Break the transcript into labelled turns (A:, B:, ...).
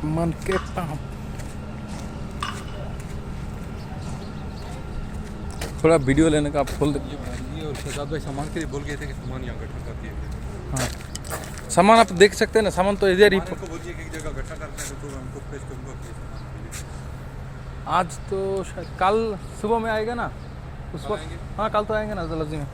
A: मन के पाँव। थोड़ा वीडियो लेने का आप खोल दे।
B: ये और शहजाद भाई सामान के लिए बोल गए थे कि सामान यहाँ इकट्ठा कर दिए गए।
A: हाँ, सामान आप देख सकते हैं ना, सामान तो इधर ही।
B: सामान को बोलिए कि एक जगह इकट्ठा करते हैं तो हमको पेश करूँगा कि सामान के लिए।
A: आज तो शायद कल सुबह में आएगा ना उस
B: कल
A: वक्त।
B: आएंगे?
A: हाँ, कल तो आएंगे ना जलजी में।